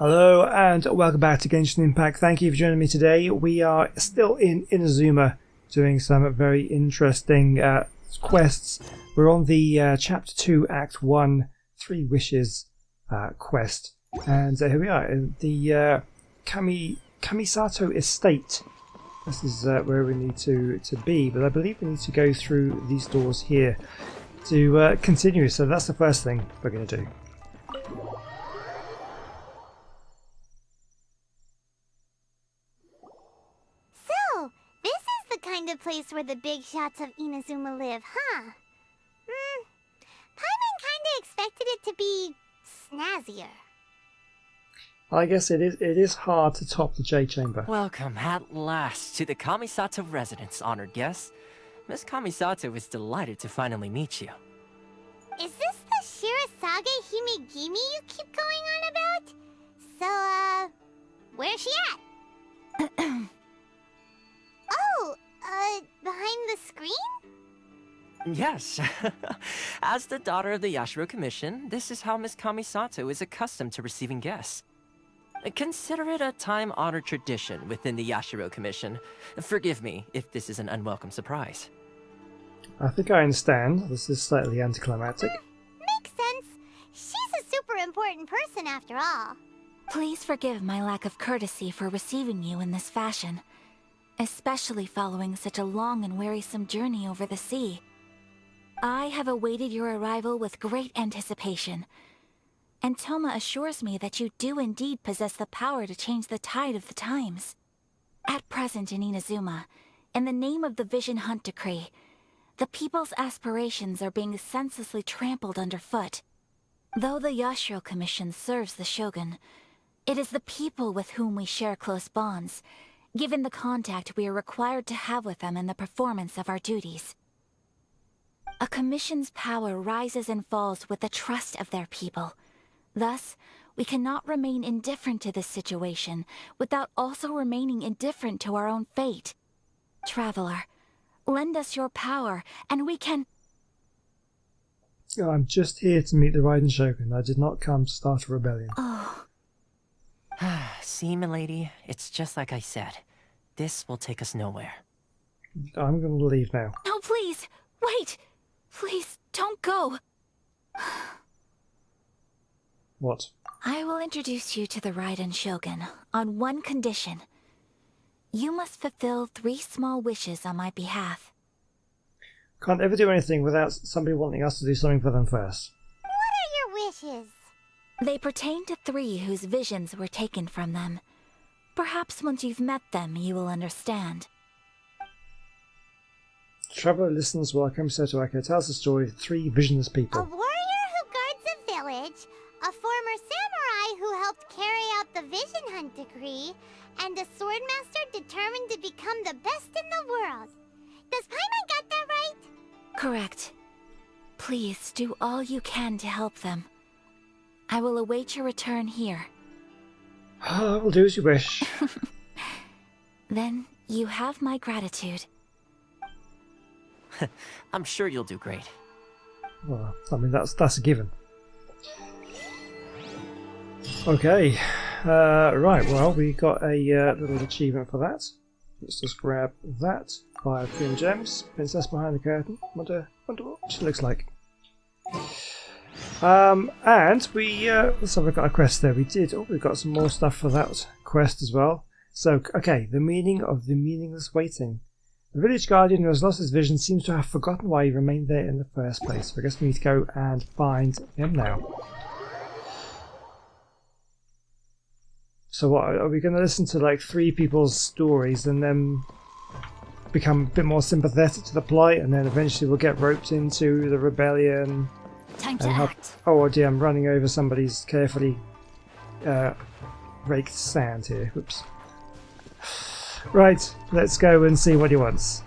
Hello and welcome back to Genshin Impact. Thank you for joining me today. We are still in Inazuma doing some very interesting quests. We're on the Chapter 2 Act 1 Three Wishes quest. And here we are in the Kamisato Estate. This is where we need to be, but I believe we need to go through these doors here to continue. So that's the first thing we're going to do. Kind of place where the big shots of Inazuma live, huh? Paimon kinda expected it to be snazzier. I guess it is hard to top the J Chamber. Welcome at last to the Kamisato residence, honored guests. Miss Kamisato is delighted to finally meet you. Is this the Shirazage Himegimi you keep going on about? So, where's she at? Oh, behind the screen? Yes. As the daughter of the Yashiro Commission, this is how Miss Kamisato is accustomed to receiving guests. Consider it a time-honored tradition within the Yashiro Commission. Forgive me if this is an unwelcome surprise. I think I understand. This is slightly anticlimactic. Makes sense. She's a super important person after all. Please forgive my lack of courtesy for receiving you in this fashion, especially following such a long and wearisome journey over the sea. I have awaited your arrival with great anticipation, and Toma assures me that you do indeed possess the power to change the tide of the times. At present in Inazuma, in the name of the Vision Hunt Decree, the people's aspirations are being senselessly trampled underfoot. Though the Yashiro Commission serves the Shogun, it is the people with whom we share close bonds, given the contact we are required to have with them in the performance of our duties. A commission's power rises and falls with the trust of their people. Thus, we cannot remain indifferent to this situation without also remaining indifferent to our own fate. Traveler, lend us your power, and we can... I'm just here to meet the Raiden Shogun. I did not come to start a rebellion. Oh. See, milady, it's just like I said. This will take us nowhere. I'm going to leave now. No, please! Wait! Please, don't go! What? I will introduce you to the Raiden Shogun on one condition. You must fulfill 3 small wishes on my behalf. Can't ever do anything without somebody wanting us to do something for them first. What are your wishes? They pertain to 3 whose visions were taken from them. Perhaps once you've met them, you will understand. Traveler listens while Kamisato Aka tells the story of 3 visionless A people. warrior who guards a village, a former samurai who helped carry out the Vision Hunt Decree, and a swordmaster determined to become the best in the world. Does Paimon got that right? Correct. Please do all you can to help them. I will await your return here. I will do as you wish. Then you have my gratitude. I'm sure you'll do great. Well, I mean, that's a given. Okay. Right, well, we got a little achievement for that. Let's just grab that. 5 green gems. Princess behind the curtain. Wonder what she looks like. And we let's have a look at our quest there. We've got some more stuff for that quest as well. So, okay, the meaning of the meaningless waiting. The village guardian who has lost his vision seems to have forgotten why he remained there in the first place. So I guess we need to go and find him now. So what, are we going to listen to like 3 people's stories and then become a bit more sympathetic to the plight, and then eventually we'll get roped into the rebellion? Time to act. Oh dear, I'm running over somebody's carefully raked sand here. Oops. Right, let's go and see what he wants.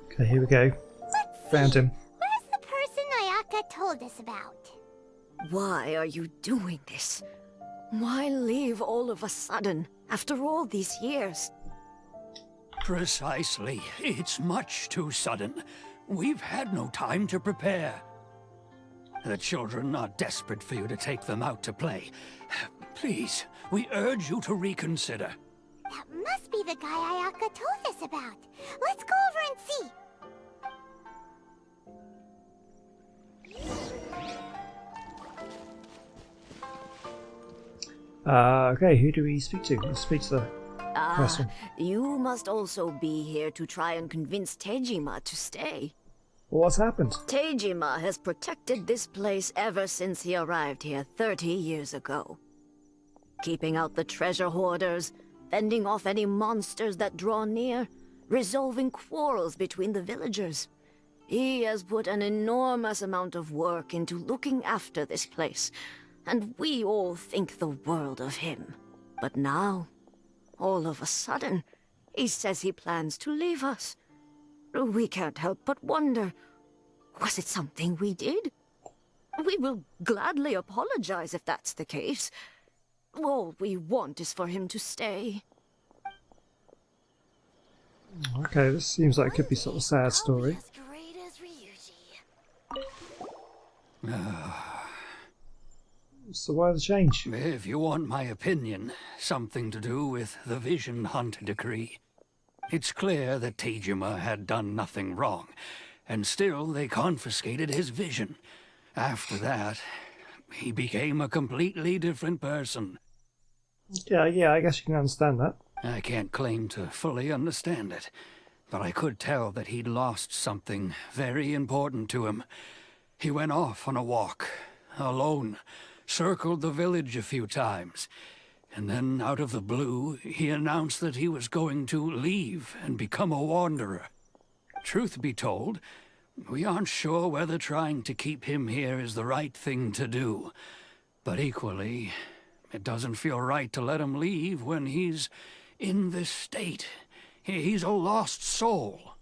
Okay, here we go. Found him. Where's the person Ayaka told us about? Why are you doing this? Why leave all of a sudden, after all these years? Precisely. It's much too sudden. We've had no time to prepare. The children are desperate for you to take them out to play. Please, we urge you to reconsider. That must be the guy Ayaka told us about. Let's go over and see. Okay, who do we speak to? Let's speak to the person. You must also be here to try and convince Tejima to stay. What's happened? Tejima has protected this place ever since he arrived here 30 years ago. Keeping out the treasure hoarders, fending off any monsters that draw near, resolving quarrels between the villagers. He has put an enormous amount of work into looking after this place, and we all think the world of him. But now, all of a sudden, he says he plans to leave us. We can't help but wonder, was it something we did? We will gladly apologize if that's the case. All we want is for him to stay. Okay, this seems like it could be sort of a sad story. As great as Ryuji. So why the change? If you want my opinion, something to do with the Vision Hunt decree. It's clear that Tejima had done nothing wrong, and still they confiscated his vision. After that, he became a completely different person. Yeah, I guess you can understand that. I can't claim to fully understand it, but I could tell that he'd lost something very important to him. He went off on a walk, alone, circled the village a few times, and then out of the blue, he announced that he was going to leave and become a wanderer. Truth be told, we aren't sure whether trying to keep him here is the right thing to do, but equally, it doesn't feel right to let him leave when he's in this state. He's a lost soul.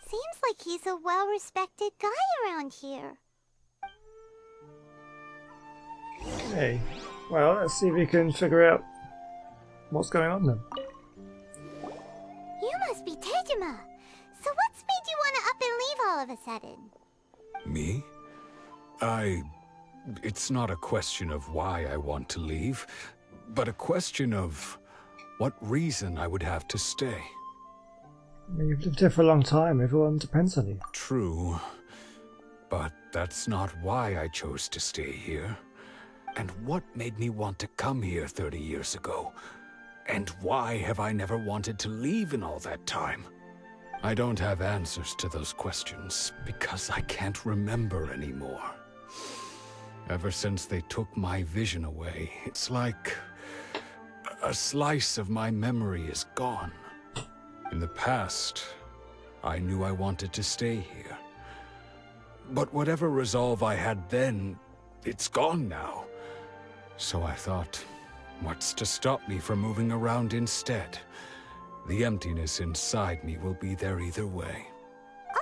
Seems like he's a well-respected guy around here. Okay, well, let's see if we can figure out what's going on then. You must be Tejima. So what's made you want to up and leave all of a sudden? Me? It's not a question of why I want to leave, but a question of what reason I would have to stay. I mean, you've lived here for a long time, everyone depends on you. True, but that's not why I chose to stay here. And what made me want to come here 30 years ago? And why have I never wanted to leave in all that time? I don't have answers to those questions because I can't remember anymore. Ever since they took my vision away, it's like a slice of my memory is gone. In the past, I knew I wanted to stay here. But whatever resolve I had then, it's gone now. So I thought, what's to stop me from moving around instead? The emptiness inside me will be there either way.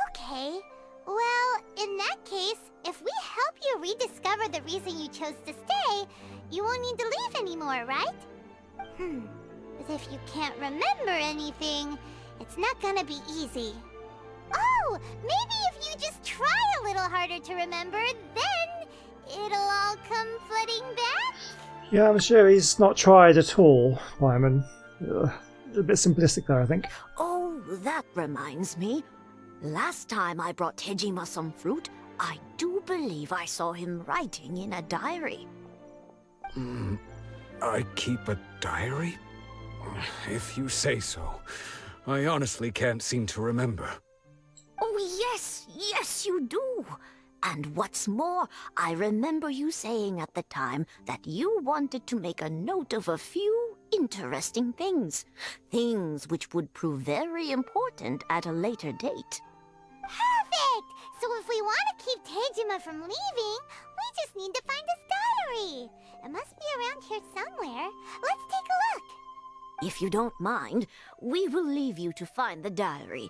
Okay. Well, in that case, if we help you rediscover the reason you chose to stay, you won't need to leave anymore, right? But if you can't remember anything, it's not gonna be easy. Oh, maybe if you just try a little harder to remember, then it'll all come flooding back? Yeah, I'm sure he's not tried at all, Wyman. A bit simplistic there, I think. Oh, that reminds me. Last time I brought Tejima some fruit, I do believe I saw him writing in a diary. I keep a diary? If you say so. I honestly can't seem to remember. Oh, yes, you do. And what's more, I remember you saying at the time that you wanted to make a note of a few interesting things. Things which would prove very important at a later date. Perfect! So if we want to keep Tejima from leaving, we just need to find his diary. It must be around here somewhere. Let's take a look. If you don't mind, we will leave you to find the diary.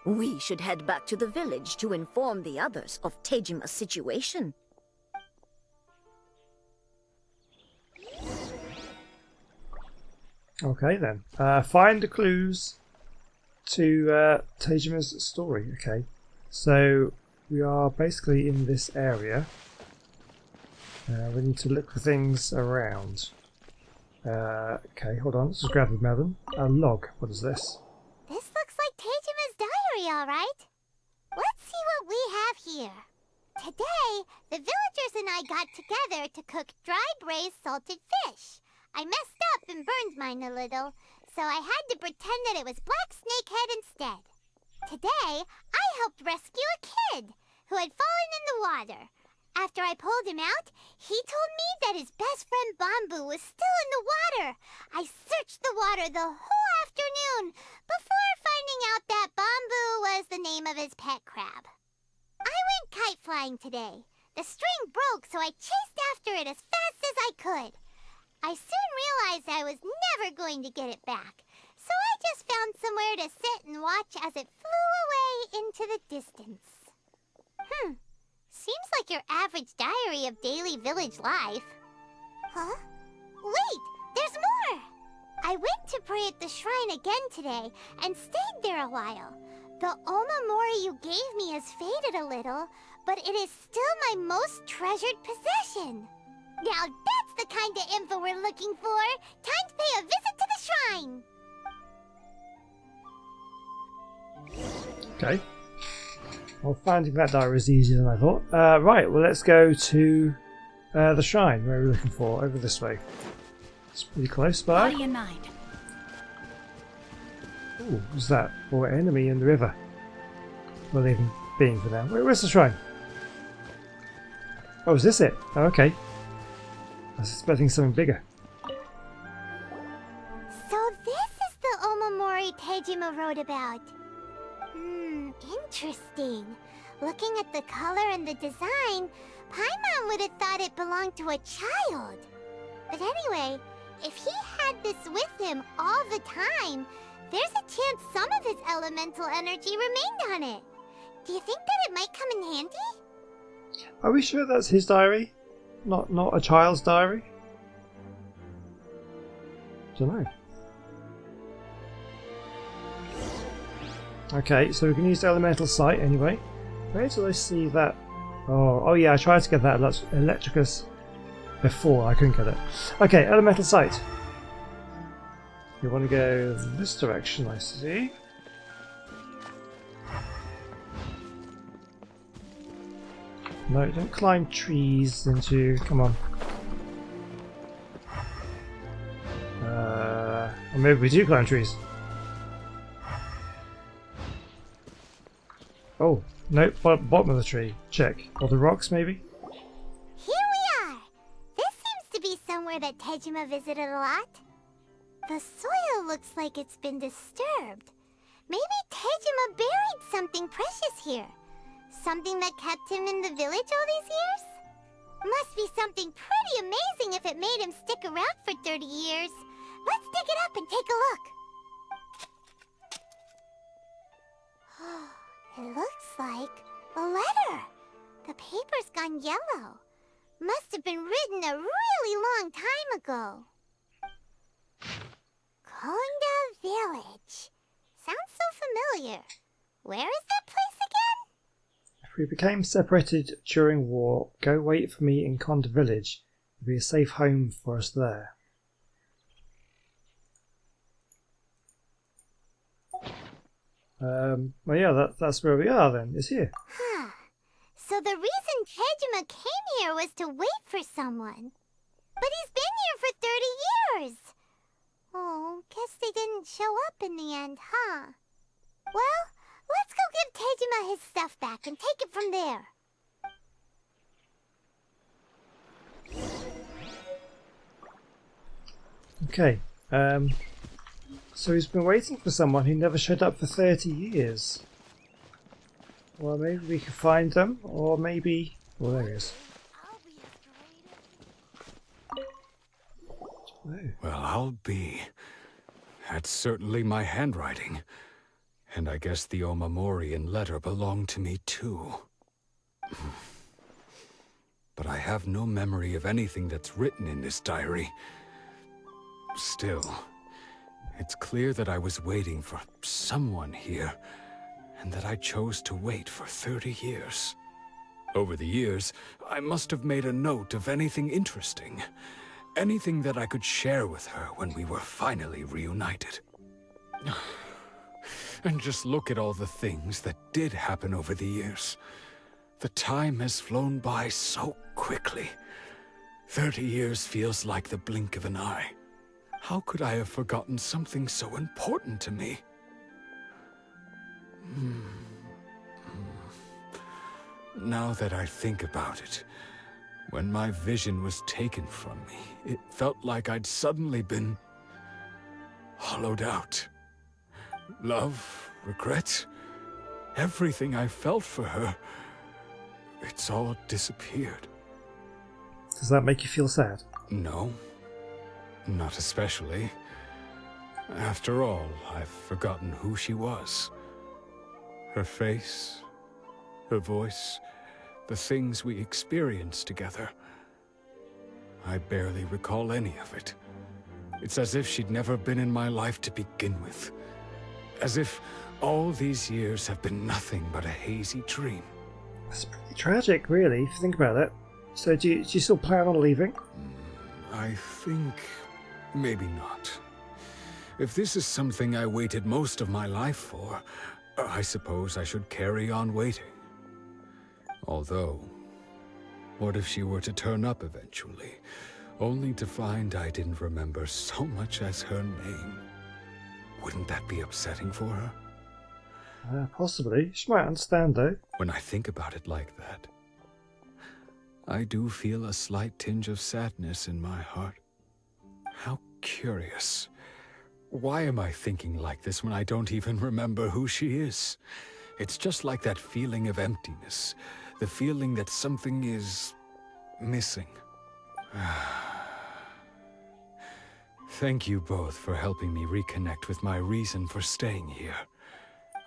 We should head back to the village to inform the others of Tejima's situation. Okay then. Find the clues to Tejima's story. Okay. So we are basically in this area. We need to look for things around. Okay, hold on. Let's just grab the melon. A log. What is this? This looks like Teijima's diary, all right. Let's see what we have here. Today, the villagers and I got together to cook dry braised salted fish. I messed up and burned mine a little, so I had to pretend that it was black snakehead instead. Today, I helped rescue a kid who had fallen in the water. After I pulled him out, he told me that his best friend Bamboo was still in the water. I searched the water the whole afternoon before finding out that Bamboo was the name of his pet crab. I went kite flying today. The string broke, so I chased after it as fast as I could. I soon realized I was never going to get it back, so I just found somewhere to sit and watch as it flew away into the distance. Seems like your average diary of daily village life. Huh? Wait, there's more! I went to pray at the shrine again today and stayed there a while. The Omamori you gave me has faded a little, but it is still my most treasured possession. Now that's the kind of info we're looking for. Time to pay a visit to the shrine. Okay. Well, finding that diary is easier than I thought. Right, well, let's go to the shrine. Where are we looking for? Over this way. It's pretty close by. Body and mind. Ooh, what's that? Or enemy in the river. We'll leave him being for now. Where's the shrine? Oh, is this it? Oh, okay. I was expecting something bigger. So this is the Omamori Tejima wrote about. Interesting. Looking at the color and the design, Paimon would have thought it belonged to a child. But anyway, if he had this with him all the time, there's a chance some of his elemental energy remained on it. Do you think that it might come in handy? Are we sure that's his diary? Not a child's diary? Don't know. Okay, so we can use the elemental sight anyway. Where did I see that? Oh yeah, I tried to get that electricus before. I couldn't get it. Okay, elemental sight. You want to go this direction, I see. No, don't climb trees into... Come on. Or maybe we do climb trees. Oh, no, bottom of the tree. Check. Or the rocks, maybe? Here we are! This seems to be somewhere that Tejima visited a lot. The soil looks like it's been disturbed. Maybe Tejima buried something precious here. Something that kept him in the village all these years? Must be something pretty amazing if it made him stick around for 30 years. Let's dig it up and take a look. It looks like a letter. The paper's gone yellow. Must have been written a really long time ago. Konda Village. Sounds so familiar. Where is that place again? If we became separated during war, go wait for me in Konda Village. There'll be a safe home for us there. Well, yeah, that's where we are then. It's here. Huh. So the reason Tejima came here was to wait for someone. But he's been here for 30 years. Oh, guess they didn't show up in the end, huh? Well, let's go give Tejima his stuff back and take it from there. Okay. So he's been waiting for someone who never showed up for 30 years. Well, maybe we can find them, or maybe... Oh, there he is. Oh. Well, I'll be. That's certainly my handwriting. And I guess the Omamorian letter belonged to me too. But I have no memory of anything that's written in this diary. Still, it's clear that I was waiting for someone here, and that I chose to wait for 30 years. Over the years, I must have made a note of anything interesting. Anything that I could share with her when we were finally reunited. And just look at all the things that did happen over the years. The time has flown by so quickly. 30 years feels like the blink of an eye. How could I have forgotten something so important to me? Now that I think about it, when my vision was taken from me, it felt like I'd suddenly been hollowed out. Love, regret, everything I felt for her, it's all disappeared. Does that make you feel sad? No, not especially. After all, I've forgotten who she was. Her face, her voice, the things we experienced together. I barely recall any of it. It's as if she'd never been in my life to begin with. As if all these years have been nothing but a hazy dream. That's pretty tragic, really, if you think about it. So do you still plan on leaving? I think maybe not. If this is something I waited most of my life for, I suppose I should carry on waiting. Although, what if she were to turn up eventually, only to find I didn't remember so much as her name? Wouldn't that be upsetting for her? Possibly. She might understand, though. When I think about it like that, I do feel a slight tinge of sadness in my heart. How curious. Why am I thinking like this when I don't even remember who she is? It's just like that feeling of emptiness, the feeling that something is missing. Thank you both for helping me reconnect with my reason for staying here.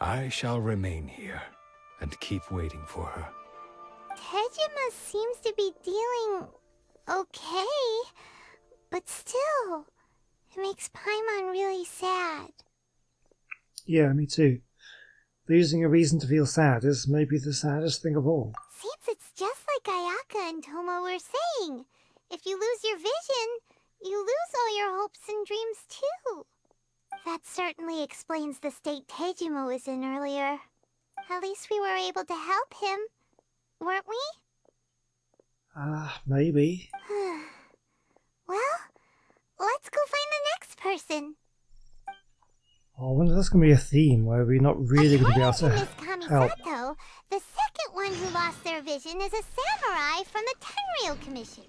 I shall remain here and keep waiting for her. Tejima seems to be dealing okay, but still, it makes Paimon really sad. Yeah, me too. Losing a reason to feel sad is maybe the saddest thing of all. Seems it's just like Ayaka and Tomo were saying. If you lose your vision, you lose all your hopes and dreams too. That certainly explains the state Tejima was in earlier. At least we were able to help him, weren't we? Maybe. Well, let's go find the next person. Oh, I wonder if that's going to be a theme where we're not really going to be able to Miss help. Kamisato, the second one who lost their vision is a samurai from the Tenryou Commission.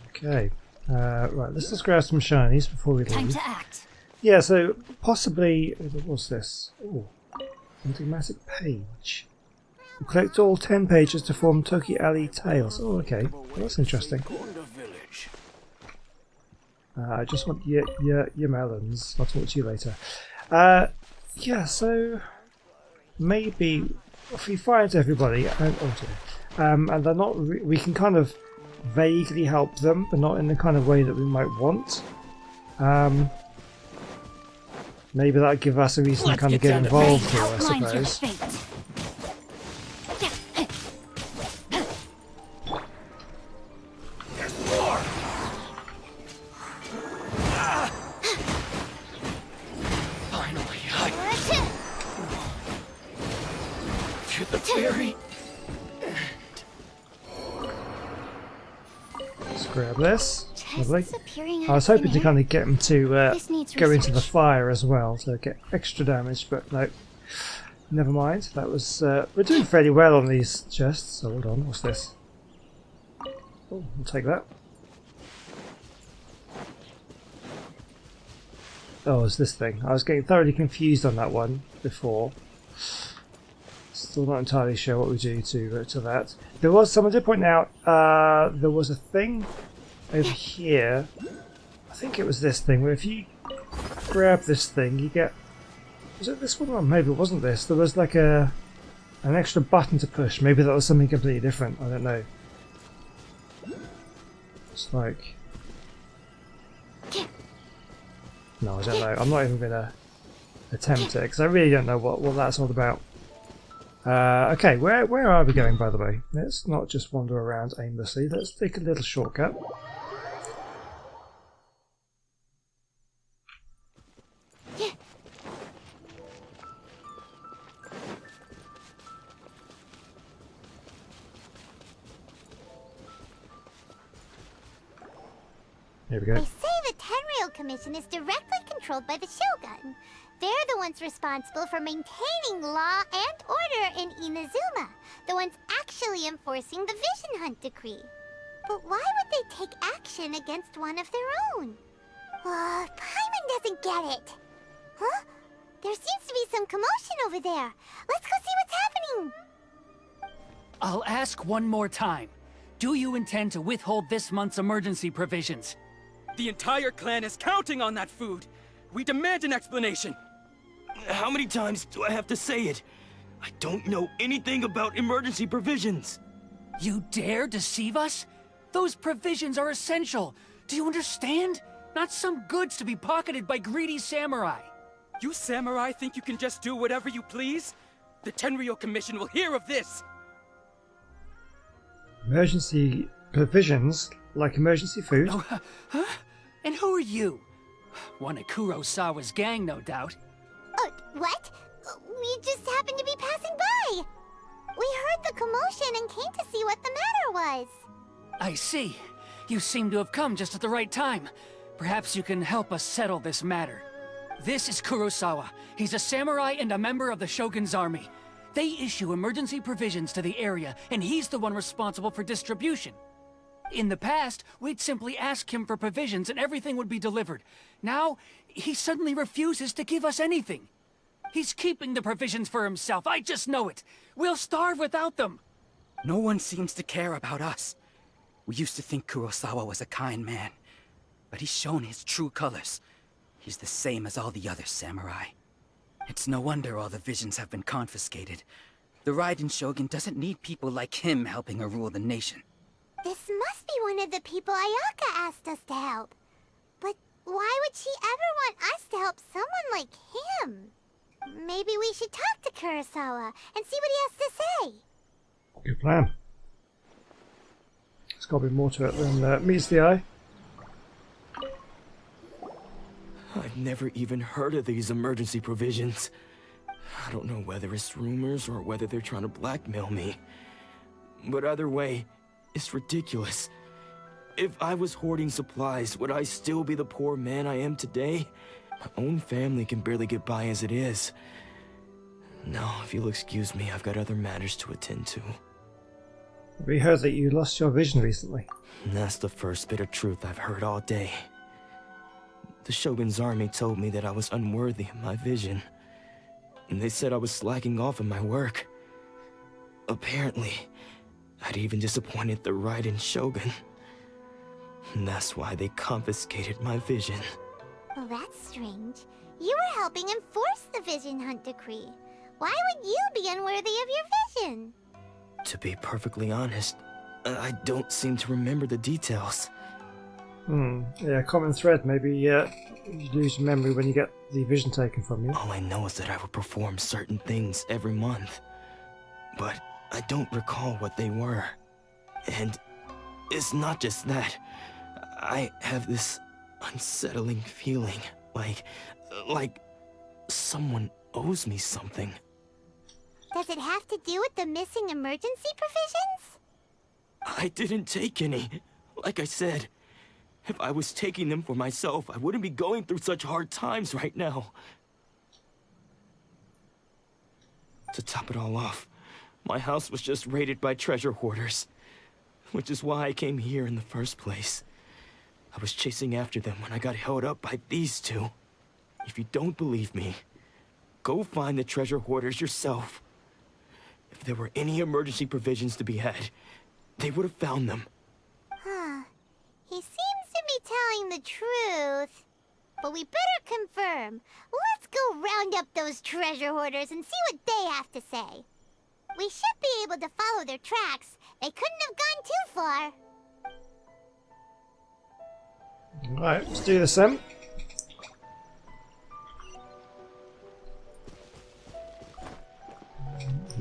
Okay. Right, let's just grab some shinies before we Time leave. to act. Yeah, so possibly... What's this? Oh, enigmatic page. You collect all 10 pages to form Toki Alley Tales. Oh, okay. Well, that's interesting. I just want your melons. I'll talk to you later. Yeah, so maybe if we find everybody, and they're not, we can kind of vaguely help them, but not in the kind of way that we might want. Maybe that'll give us a reason to kind of get involved here, I suppose. Let's grab this. Lovely. I was hoping to kind of get them to go into the fire as well to get extra damage, but no. Never mind. That was we're doing fairly well on these chests. So hold on, what's this? Oh, I'll take that. Oh, it's this thing. I was getting thoroughly confused on that one before. Still not entirely sure what we do to that. There was someone did point out there was a thing over here. I think it was this thing where if you grab this thing, you get. Was it this one? Or maybe it wasn't this. There was like an extra button to push. Maybe that was something completely different. I don't know. It's like. No, I don't know. I'm not even gonna attempt it because I really don't know what that's all about. Okay, where are we going, by the way? Let's not just wander around aimlessly. Let's take a little shortcut. Here we go. They say the Tenryou Commission is directly controlled by the Shogun. They're the ones responsible for maintaining law and order in Inazuma. The ones actually enforcing the Vision Hunt Decree. But why would they take action against one of their own? Paimon doesn't get it. Huh? There seems to be some commotion over there. Let's go see what's happening. I'll ask one more time. Do you intend to withhold this month's emergency provisions? The entire clan is counting on that food. We demand an explanation. How many times do I have to say it? I don't know anything about emergency provisions. You dare deceive us? Those provisions are essential. Do you understand? Not some goods to be pocketed by greedy samurai. You samurai think you can just do whatever you please? The Tenryou Commission will hear of this. Emergency provisions, like emergency food. Oh, huh? And who are you? One of Kurosawa's gang, no doubt. What? We just happened to be passing by. We heard the commotion and came to see what the matter was. I see. You seem to have come just at the right time. Perhaps you can help us settle this matter. This is Kurosawa. He's a samurai and a member of the Shogun's army. They issue emergency provisions to the area, and he's the one responsible for distribution. In the past, we'd simply ask him for provisions and everything would be delivered. Now, he suddenly refuses to give us anything. He's keeping the provisions for himself, I just know it. We'll starve without them. No one seems to care about us. We used to think Kurosawa was a kind man, but he's shown his true colors. He's the same as all the other samurai. It's no wonder all the visions have been confiscated. The Raiden Shogun doesn't need people like him helping her rule the nation. This must be one of the people Ayaka asked us to help. But why would she ever want us to help someone like him? Maybe we should talk to Kurosawa and see what he has to say. Good plan. There's got to be more to it than meets the eye. I've never even heard of these emergency provisions. I don't know whether it's rumors or whether they're trying to blackmail me. But either way, it's ridiculous. If I was hoarding supplies, would I still be the poor man I am today? My own family can barely get by as it is. Now, if you'll excuse me, I've got other matters to attend to. We heard that you lost your vision recently. And that's the first bit of truth I've heard all day. The Shogun's army told me that I was unworthy of my vision. And they said I was slacking off in my work. Apparently, I'd even disappointed the Raiden Shogun. And that's why they confiscated my vision. Well, that's strange. You were helping enforce the Vision Hunt Decree. Why would you be unworthy of your vision? To be perfectly honest, I don't seem to remember the details. Yeah, common thread. Maybe you lose your memory when you get the vision taken from you. All I know is that I would perform certain things every month. But I don't recall what they were. And it's not just that. I have this unsettling feeling, like someone owes me something. Does it have to do with the missing emergency provisions? I didn't take any. Like I said, if I was taking them for myself, I wouldn't be going through such hard times right now. To top it all off, my house was just raided by treasure hoarders, which is why I came here in the first place. I was chasing after them when I got held up by these two. If you don't believe me, go find the treasure hoarders yourself. If there were any emergency provisions to be had, they would have found them. Huh. He seems to be telling the truth. But we better confirm. Let's go round up those treasure hoarders and see what they have to say. We should be able to follow their tracks. They couldn't have gone too far. Alright, let's do this then.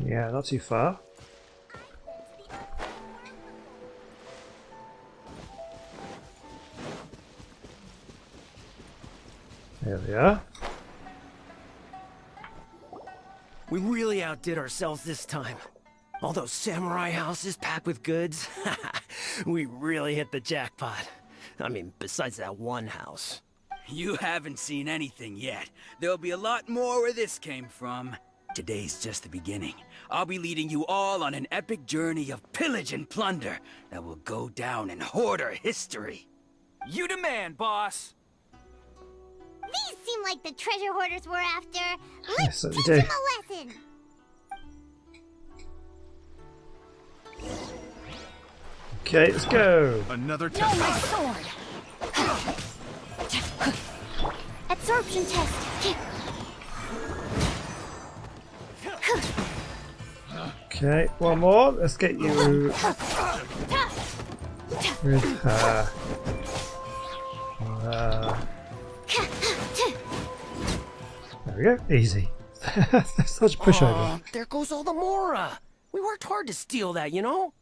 Yeah, not too far. There we are. We really outdid ourselves this time. All those samurai houses packed with goods. We really hit the jackpot. I mean, besides that one house. You haven't seen anything yet. There'll be a lot more where this came from. Today's just the beginning. I'll be leading you all on an epic journey of pillage and plunder that will go down in hoarder history. You demand, boss. These seem like the treasure hoarders we're after. Yes, Let's they teach do. them a lesson. Okay, let's go. Another No, test. my sword. Absorption test. Okay, one more. Let's get you with her. There we go. Easy. Such a pushover. Aw, there goes all the Mora. We worked hard to steal that, you know?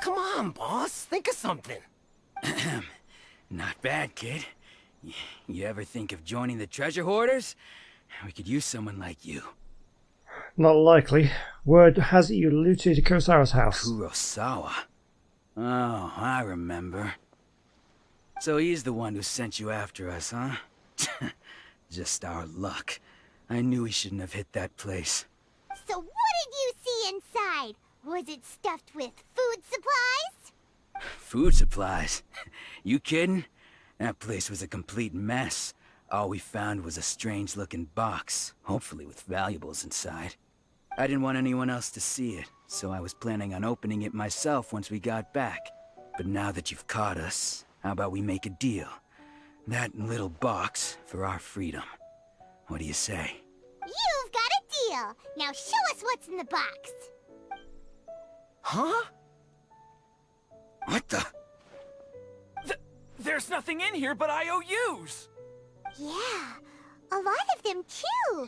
Come on, boss. Think of something. Not bad, kid. You ever think of joining the treasure hoarders? We could use someone like you. Not likely. Word has it you looted Kurosawa's house. Kurosawa? Oh, I remember. So he's the one who sent you after us, huh? Just our luck. I knew we shouldn't have hit that place. So what did you see inside? Was it stuffed with food supplies? Food supplies? You kidding? That place was a complete mess. All we found was a strange-looking box, hopefully with valuables inside. I didn't want anyone else to see it, so I was planning on opening it myself once we got back. But now that you've caught us, how about we make a deal? That little box for our freedom. What do you say? You've got a deal. Now show us what's in the box. Huh? What the? There's nothing in here but IOUs. Yeah, a lot of them too.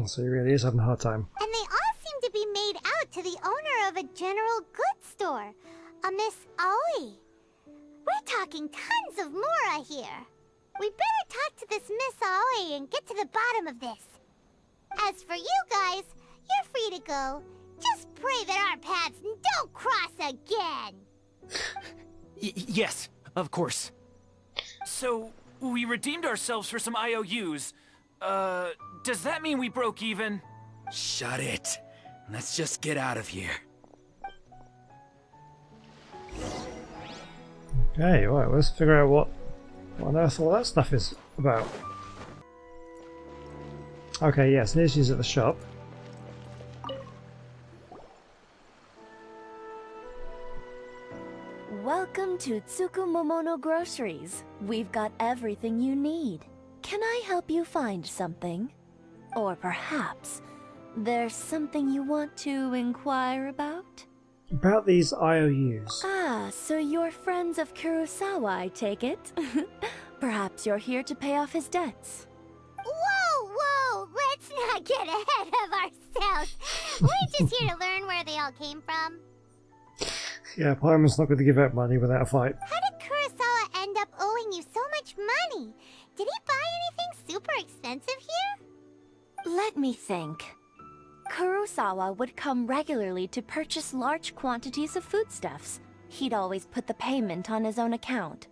So he really is having a hard time. And they all seem to be made out to the owner of a general goods store, a Miss Aoi. We're talking tons of Mora here. We better talk to this Miss Aoi and get to the bottom of this. As for you guys, you're free to go. Just pray that our paths don't cross again. Yes, of course. So, we redeemed ourselves for some IOUs. Does that mean we broke even? Shut it. Let's just get out of here. Okay, right, let's figure out what on earth all that stuff is about. Okay, yes, Nishi's at the shop. Welcome to Tsukumomono Groceries. We've got everything you need. Can I help you find something? Or perhaps there's something you want to inquire about? About these IOUs. Ah, so you're friends of Kurosawa, I take it? Perhaps you're here to pay off his debts. Whoa, let's not get ahead of ourselves. We're just here to learn where they all came from. Yeah, Paimon's not going to give out money without a fight. How did Kurosawa end up owing you so much money? Did he buy anything super expensive here? Let me think. Kurosawa would come regularly to purchase large quantities of foodstuffs. He'd always put the payment on his own account.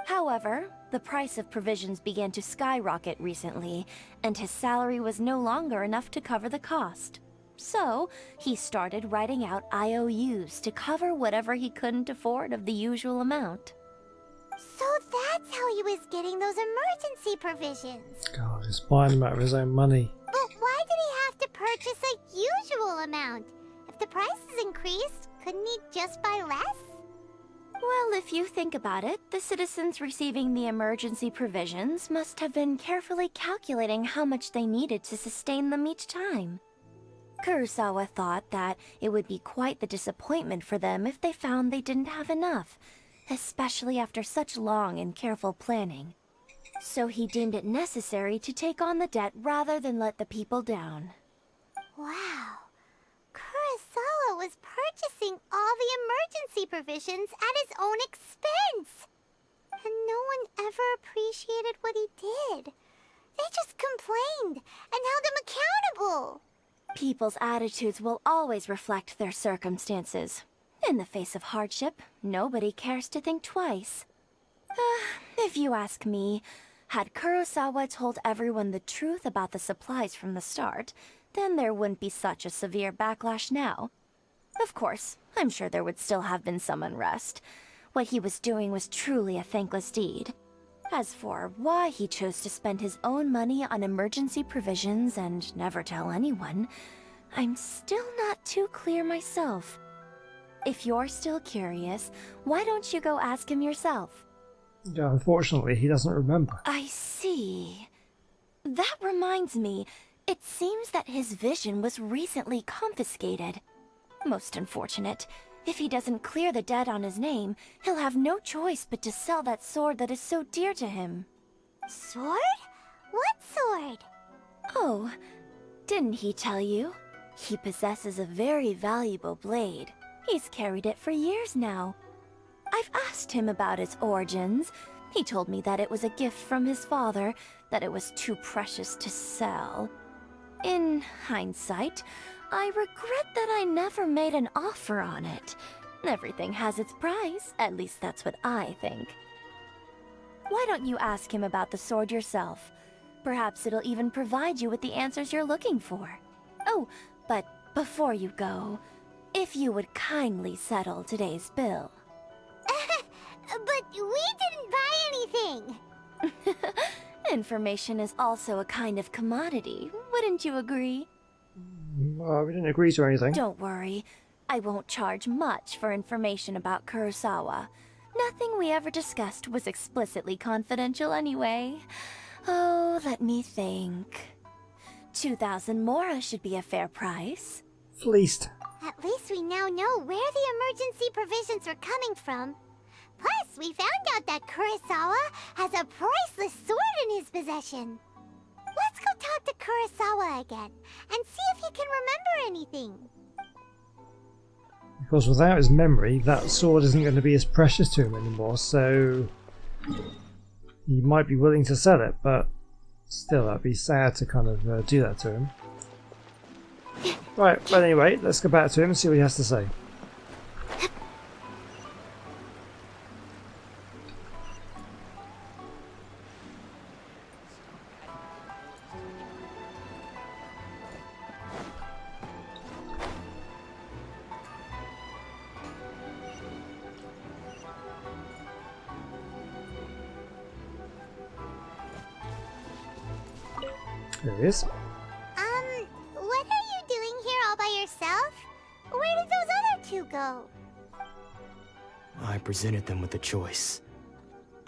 However, the price of provisions began to skyrocket recently, and his salary was no longer enough to cover the cost. So, he started writing out IOUs to cover whatever he couldn't afford of the usual amount. So that's how he was getting those emergency provisions. God, he's buying them out of his own money. But why did he have to purchase a usual amount? If the prices increased, couldn't he just buy less? Well, if you think about it, the citizens receiving the emergency provisions must have been carefully calculating how much they needed to sustain them each time. Kurosawa thought that it would be quite the disappointment for them if they found they didn't have enough, especially after such long and careful planning. So he deemed it necessary to take on the debt rather than let the people down. Wow. Kurosawa purchasing all the emergency provisions at his own expense. And no one ever appreciated what he did. They just complained and held him accountable. People's attitudes will always reflect their circumstances. In the face of hardship, nobody cares to think twice. If you ask me, had Kurosawa told everyone the truth about the supplies from the start, then there wouldn't be such a severe backlash now. Of course, I'm sure there would still have been some unrest. What he was doing was truly a thankless deed. As for why he chose to spend his own money on emergency provisions and never tell anyone, I'm still not too clear myself. If you're still curious, why don't you go ask him yourself? Yeah, unfortunately, he doesn't remember. I see. That reminds me, it seems that his vision was recently confiscated. Most unfortunate. If he doesn't clear the debt on his name, he'll have no choice but to sell that sword that is so dear to him. Sword? What sword? Oh, didn't he tell you? He possesses a very valuable blade. He's carried it for years now. I've asked him about its origins. He told me that it was a gift from his father, that it was too precious to sell. In hindsight, I regret that I never made an offer on it. Everything has its price, at least that's what I think. Why don't you ask him about the sword yourself? Perhaps it'll even provide you with the answers you're looking for. Oh, but before you go, if you would kindly settle today's bill. But we didn't buy anything! Information is also a kind of commodity, wouldn't you agree? Well, we didn't agree to anything. Don't worry. I won't charge much for information about Kurosawa. Nothing we ever discussed was explicitly confidential anyway. Oh, let me think. 2,000 mora should be a fair price. Fleeced. At least we now know where the emergency provisions are coming from. Plus, we found out that Kurosawa has a priceless sword in his possession. Let's go talk to Kurosawa again, and see if he can remember anything. Because without his memory, that sword isn't going to be as precious to him anymore, so he might be willing to sell it, but still, that'd be sad to kind of do that to him. Right, but anyway, let's go back to him and see what he has to say. There he is. What are you doing here all by yourself? Where did those other two go? I presented them with a choice.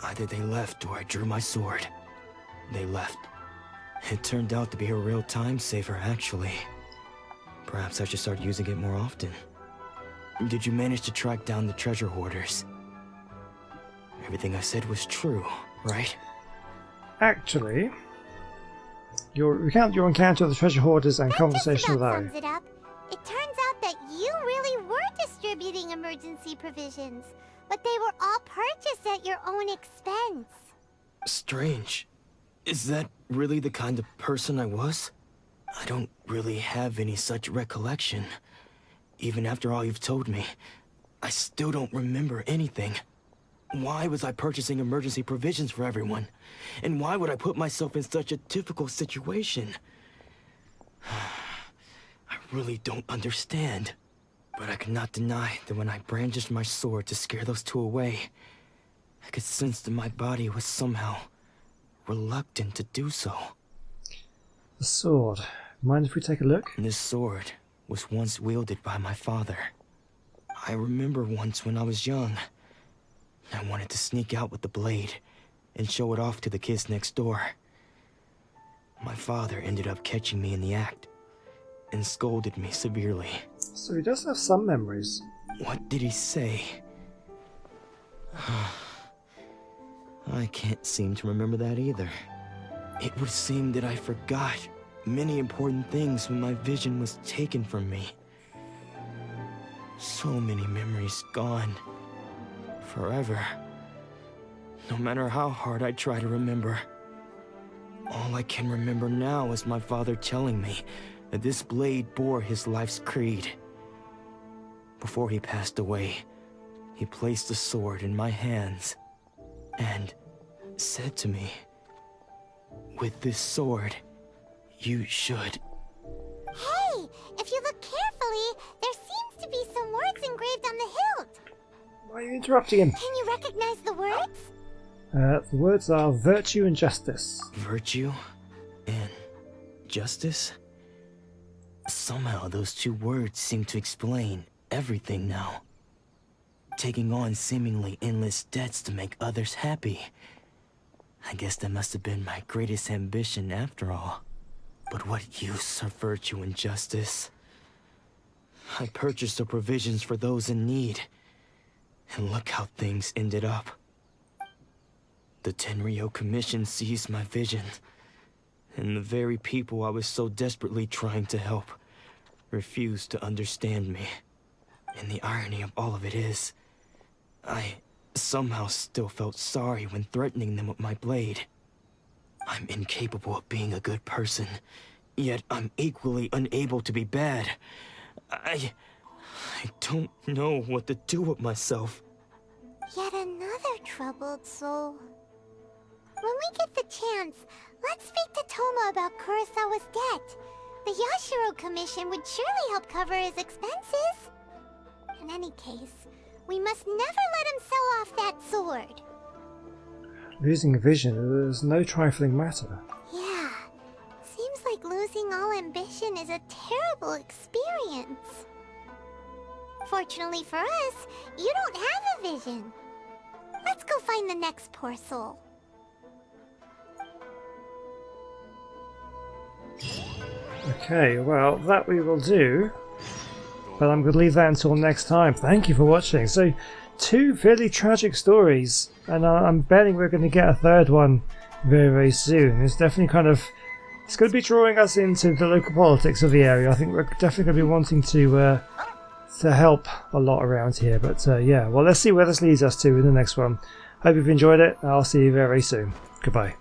Either they left or I drew my sword. They left. It turned out to be a real time saver, actually. Perhaps I should start using it more often. Did you manage to track down the treasure hoarders? Everything I said was true, right? Actually, recount your encounter with the treasure hoarders and conversation with Ari. Sums it up. It turns out that you really were distributing emergency provisions, but they were all purchased at your own expense. Strange. Is that really the kind of person I was? I don't really have any such recollection. Even after all you've told me, I still don't remember anything. Why was I purchasing emergency provisions for everyone? And why would I put myself in such a difficult situation? I really don't understand. But I cannot deny that when I brandished my sword to scare those two away, I could sense that my body was somehow reluctant to do so. The sword. Mind if we take a look? This sword was once wielded by my father. I remember once when I was young, I wanted to sneak out with the blade and show it off to the kids next door. My father ended up catching me in the act and scolded me severely. So he does have some memories. What did he say? I can't seem to remember that either. It would seem that I forgot many important things when my vision was taken from me. So many memories gone. Forever. No matter how hard I try to remember. All I can remember now is my father telling me that this blade bore his life's creed. Before he passed away, he placed the sword in my hands and said to me, "With this sword, you should..." Hey, if you look carefully, there seems to be some words engraved on the hilt. Why are you interrupting him? Can you recognize the words? The words are virtue and justice. Virtue and justice? Somehow those two words seem to explain everything now. Taking on seemingly endless debts to make others happy. I guess that must have been my greatest ambition after all. But what use are virtue and justice? I purchased the provisions for those in need. And look how things ended up. The Tenryo Commission seized my vision. And the very people I was so desperately trying to help refused to understand me. And the irony of all of it is, I somehow still felt sorry when threatening them with my blade. I'm incapable of being a good person, yet I'm equally unable to be bad. I don't know what to do with myself. Yet another troubled soul. When we get the chance, let's speak to Toma about Kurosawa's debt. The Yashiro Commission would surely help cover his expenses. In any case, we must never let him sell off that sword. Losing vision is no trifling matter. Yeah, seems like losing all ambition is a terrible experience. Fortunately for us, you don't have a vision. Let's go find the next poor soul. Okay, well, that we will do. But I'm going to leave that until next time. Thank you for watching. So, two fairly tragic stories. And I'm betting we're going to get a third one very, very soon. It's definitely kind of... It's going to be drawing us into the local politics of the area. I think we're definitely going to be wanting to help a lot around here. But yeah, well, let's see where this leads us to in the next one. Hope you've enjoyed it. I'll see you very, very soon. Goodbye.